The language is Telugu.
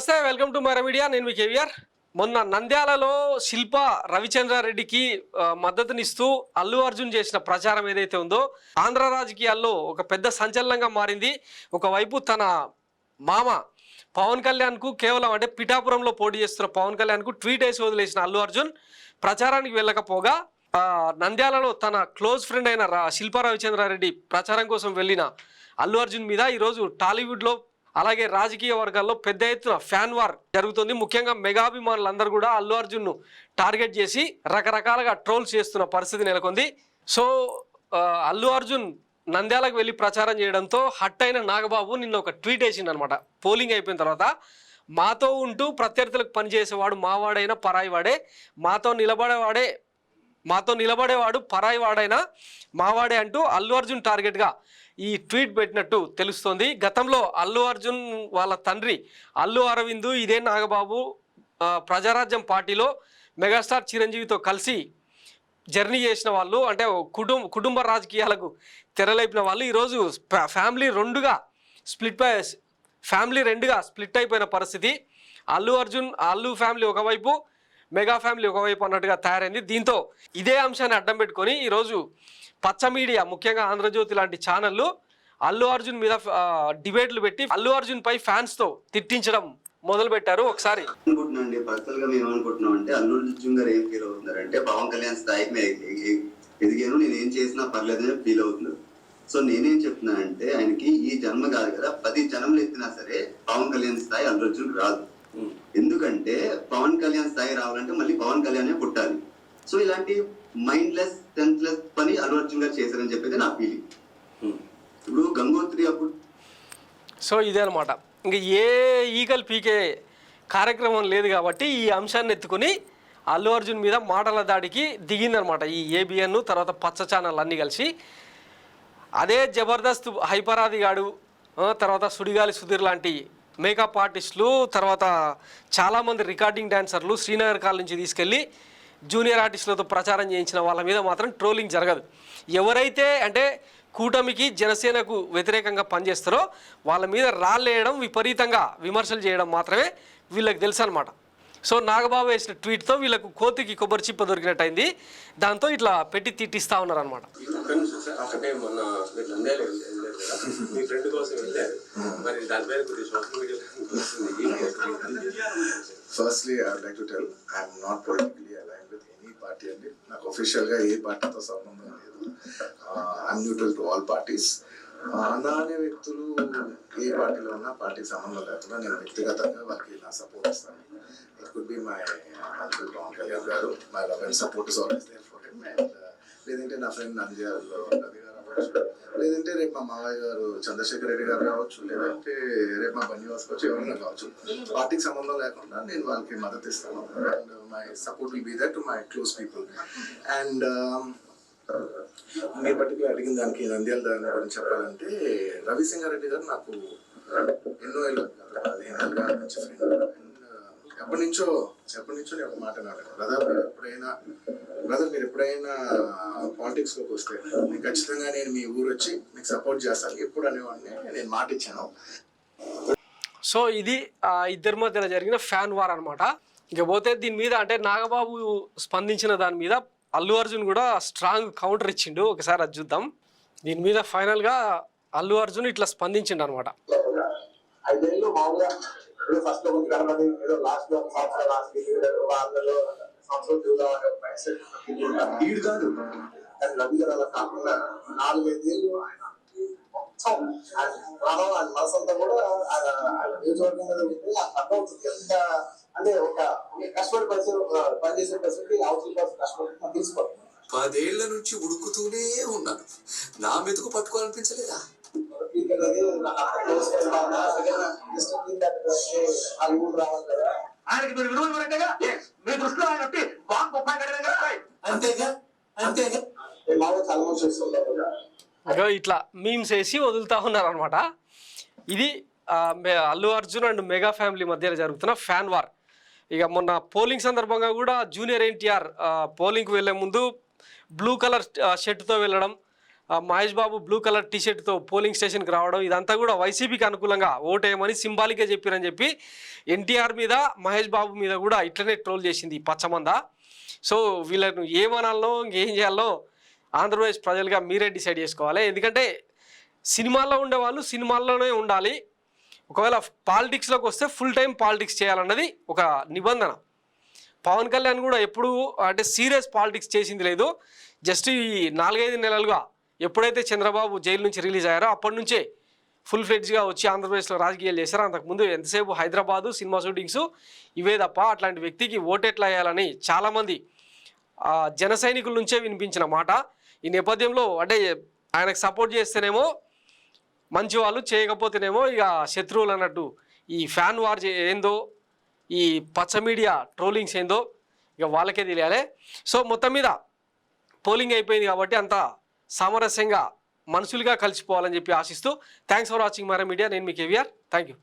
నమస్తే, వెల్కమ్ టు మై మీడియా. నేను మీ కేవీఆర్. మొన్న నంద్యాలలో శిల్ప రవిచంద్రారెడ్డికి మద్దతునిస్తూ అల్లు అర్జున్ చేసిన ప్రచారం ఏదైతే ఉందో ఆంధ్ర రాజకీయాల్లో ఒక పెద్ద సంచలనంగా మారింది. ఒకవైపు తన మామ పవన్ కళ్యాణ్కు కేవలం అంటే పిఠాపురంలో పోటీ చేస్తున్న పవన్ కళ్యాణ్కు ట్వీట్ వేసి వదిలేసిన అల్లు అర్జున్ ప్రచారానికి వెళ్ళకపోగా నంద్యాలలో తన క్లోజ్ ఫ్రెండ్ అయిన శిల్ప రవిచంద్రారెడ్డి ప్రచారం కోసం వెళ్ళిన అల్లు అర్జున్ మీద ఈరోజు టాలీవుడ్లో అలాగే రాజకీయ వర్గాల్లో పెద్ద ఎత్తున ఫ్యాన్ వార్ జరుగుతుంది. ముఖ్యంగా మెగాభిమానులందరూ కూడా అల్లు అర్జున్ను టార్గెట్ చేసి రకరకాలుగా ట్రోల్స్ చేస్తున్న పరిస్థితి నెలకొంది. సో అల్లు అర్జున్ నంద్యాలకు వెళ్ళి ప్రచారం చేయడంతో హట్ అయిన నాగబాబు నిన్న ఒక ట్వీట్ వేసిండనమాట. పోలింగ్ అయిపోయిన తర్వాత మాతో ఉంటూ ప్రత్యర్థులకు పనిచేసేవాడు మావాడైనా పరాయివాడే, మాతో నిలబడేవాడు పరాయివాడైనా మావాడే అంటూ అల్లు అర్జున్ టార్గెట్గా ఈ ట్వీట్ పెట్టినట్టు తెలుస్తోంది. గతంలో అల్లు అర్జున్ వాళ్ళ తండ్రి అల్లు అరవింద్ ఇదే నాగబాబు ప్రజారాజ్యం పార్టీలో మెగాస్టార్ చిరంజీవితో కలిసి జర్నీ చేసిన వాళ్ళు, అంటే కుటుంబ రాజకీయాలకు తెరలేపిన వాళ్ళు. ఈరోజు ఫ్యామిలీ రెండుగా స్ప్లిట్ అయిపోయిన పరిస్థితి. అల్లు అర్జున్ అల్లు ఫ్యామిలీ ఒకవైపు, మెగా ఫ్యామిలీ ఒకవైపు అన్నట్టుగా తయారైంది. దీంతో ఇదే అంశాన్ని అడ్డం పెట్టుకొని ఈరోజు పచ్చ మీడియా, ముఖ్యంగా ఆంధ్రజ్యోతి లాంటి ఛానళ్ళు అల్లు అర్జున్ మీద డిబేట్లు పెట్టి అల్లు అర్జున్ పై ఫ్యాన్స్తో తిట్టించడం మొదలు పెట్టారు. ఒకసారి అనుకుంటున్నాండి, పర్సనల్ గా మేము అనుకుంటున్నాం అంటే అల్లు అర్జున్ గారు ఏం ఫీల్ అవుతున్నారంటే పవన్ కళ్యాణ్ స్థాయికి ఎదిగాను, నేను ఏం చేసినా పర్లేదని ఫీల్ అవుతున్నారు. సో నేనేం చెప్తున్నానంటే ఆయనకి ఈ జన్మ కాదు కదా, 10 జన్మలు ఎత్తినా సరే పవన్ కళ్యాణ్ స్థాయి అల్లు అర్జున్ రాదు. ఎందుకంటే పవన్ కళ్యాణ్ స్థాయి రావాలంటే మళ్ళీ పవన్ కళ్యాణే పుట్టాలి. సో ఇలాంటి మైండ్లెస్ సెన్స్లెస్ పని అల్లు అర్జున్ గారు చేశారని చెప్పేది నా ఫీలింగ్. ఇప్పుడు గంగోత్రి అప్పుడు సో ఇదే అనమాట, ఇంకా ఏ ఈగల్ పీకే కార్యక్రమం లేదు కాబట్టి ఈ అంశాన్ని ఎత్తుకొని అల్లు అర్జున్ మీద మాటల దాడికి దిగిందనమాట ఈ ఏబిఎన్ తర్వాత పచ్చ ఛానల్ అన్నీ కలిసి. అదే జబర్దస్త్ హైపరాది గాడు, తర్వాత సుడిగాలి సుధీర్ లాంటి మేకప్ ఆర్టిస్టులు, తర్వాత చాలామంది రికార్డింగ్ డాన్సర్లు శ్రీనగర్ కాల్ నుంచి తీసుకెళ్ళి జూనియర్ ఆర్టిస్టులతో ప్రచారం చేయించిన వాళ్ళ మీద మాత్రం ట్రోలింగ్ జరగదు. ఎవరైతే అంటే కూటమికి జనసేనకు వ్యతిరేకంగా పనిచేస్తారో వాళ్ళ మీద రాళ్ళేయడం, విపరీతంగా విమర్శలు చేయడం మాత్రమే వీళ్ళకి తెలుసు అనమాట. సో నాగబాబు వేసిన ట్వీట్తో వీళ్ళకు కోతికి కొబ్బరి చిప్ప దొరికినట్టయింది. దాంతో ఇట్లా పెట్టి తిట్టిస్తూ ఉన్నారు అనమాట. Firstly, I would like to tell I am not politically aligned with any party అండి. నాకు అఫీషియల్గా ఏ పార్టీతో సంబంధం లేదు. I'm neutral to all parties. నా అనే వ్యక్తులు ఏ పార్టీలో ఉన్నా పార్టీకి సంబంధం లేకుండా నేను వ్యక్తిగతంగా వాళ్ళకి నా సపోర్ట్ ఇస్తాను. It could be my uncle Pawan Kalyan గారు, my love and support is always there for him. And లేదంటే నా ఫ్రెండ్ నంద్యాలలో రవి గారు అవ్వచ్చు, లేదంటే రేపు మా మావయ్య గారు చంద్రశేఖర్ రెడ్డి గారు కావచ్చు, లేదంటే రేపు మా బన్నివాస్ కావచ్చు, ఎవరైనా కావచ్చు. పార్టీకి సంబంధం లేకుండా నేను వాళ్ళకి మద్దతు ఇస్తాను. And my support will be that to my close people. And మీరు పర్టికులర్ అడిగిన దానికి నంద్యాల దాని గురించి చెప్పాలంటే రవిసింగారెడ్డి గారు నాకు ఎన్నో ఏళ్ళు 15 ఏళ్ళ నుంచి ఫ్రెండ్. ఎప్పటి నుంచో నేను ఒక మాట అన్నాను, బ్రదర్ మీరు ఎప్పుడైనా పాలిటిక్స్ లోకి వస్తే మీకు ఖచ్చితంగా నేను మీ ఊరు వచ్చి మీకు సపోర్ట్ చేస్తాను ఎప్పుడు అనేవాడిని నేను మాట ఇచ్చాను. సో ఇది ఇద్దరి మధ్యన జరిగిన ఫ్యాన్ వార్ అనమాట. ఇకపోతే దీని మీద అంటే నాగబాబు స్పందించిన దాని మీద అల్లు అర్జున్ కూడా స్ట్రాంగ్ కౌంటర్ ఇచ్చిండు. ఒకసారి అది చూద్దాం. దీని మీద ఫైనల్గా అల్లు అర్జున్ ఇట్లా స్పందించిండు అనమాట. ఫస్ట్ లో గణపతి ఏదో లాస్ట్ లో ఈడు కాదు కానీ రవి గారు అలా కాకుండా 4-5 ఏళ్ళు ఆయన మొత్తం ప్రాణం ఆయన మనసంతా కూడా నియోజకవర్గం మీద ఉంది. అర్థమవుతుంది ఎంత అంటే ఒక కష్టపడి పనిచేసే పరిస్థితి అవసరం కోసం కష్టపడి తీసుకోవాలి. 10 ఏళ్ల నుంచి ఉడుకుతూనే ఉన్నాను, నా మెతుకు పట్టుకోవాలనిపించలేదా? ఆయనకి మీరు విలువలు ఇవ్వరంటేగా మీ దృష్టిలో ఆయన ఇట్లా మీమ్స్ వేసి వదులుతా ఉన్నారనమాట. ఇది Allu Arjun and mega family మధ్య జరుగుతున్న ఫ్యాన్ వార్. ఇక మొన్న పోలింగ్ సందర్భంగా కూడా జూనియర్ ఎన్టీఆర్ పోలింగ్కి వెళ్ళే ముందు బ్లూ కలర్ షర్ట్తో వెళ్ళడం, Mahesh Babu blue colour టీషర్ట్తో polling స్టేషన్కి రావడం ఇదంతా కూడా వైసీపీకి అనుకూలంగా ఓటేయమని సింబాలికే చెప్పారని చెప్పి ఎన్టీఆర్ మీద మహేష్ బాబు మీద కూడా ఇట్లనే ట్రోల్ చేసింది ఈ పచ్చమంద. సో వీళ్ళను ఏమనాలనో ఇంకేం చేయాలో ఆంధ్రప్రదేశ్ ప్రజలుగా మీరే డిసైడ్ చేసుకోవాలి. ఎందుకంటే సినిమాల్లో ఉండేవాళ్ళు సినిమాల్లోనే ఉండాలి. ఒకవేళ పాలిటిక్స్లోకి వస్తే ఫుల్ టైం పాలిటిక్స్ చేయాలన్నది ఒక నిబంధన. పవన్ కళ్యాణ్ కూడా ఎప్పుడు అంటే సీరియస్ పాలిటిక్స్ చేసింది లేదు. జస్ట్ ఈ 4-5 నెలలుగా ఎప్పుడైతే చంద్రబాబు జైలు నుంచి రిలీజ్ అయ్యారో అప్పటి నుంచే ఫుల్ ఫ్లెడ్జ్గా వచ్చి ఆంధ్రప్రదేశ్లో రాజకీయాలు చేశారు. అంతకుముందు ఎంతసేపు హైదరాబాదు సినిమా షూటింగ్స్ ఇవే తప్ప అట్లాంటి వ్యక్తికి ఓటెట్లా వేయాలని చాలామంది జన సైనికుల నుంచే వినిపించిన మాట. ఈ నేపథ్యంలో అంటే ఆయనకు సపోర్ట్ చేస్తేనేమో మంచి వాళ్ళు, చేయకపోతేనేమో ఇక శత్రువులు అన్నట్టు ఈ ఫ్యాన్ వార్ ఏందో, ఈ పచ్చ మీడియా ట్రోలింగ్స్ ఏందో ఇక వాళ్ళకే తెలియాలి. సో మొత్తం మీద పోలింగ్ అయిపోయింది కాబట్టి అంతా సామరస్యంగా మనుషులుగా కలిసిపోవాలని చెప్పి ఆశిస్తూ thanks for watching Mara media. నేను మీ కేవీఆర్. Thank you.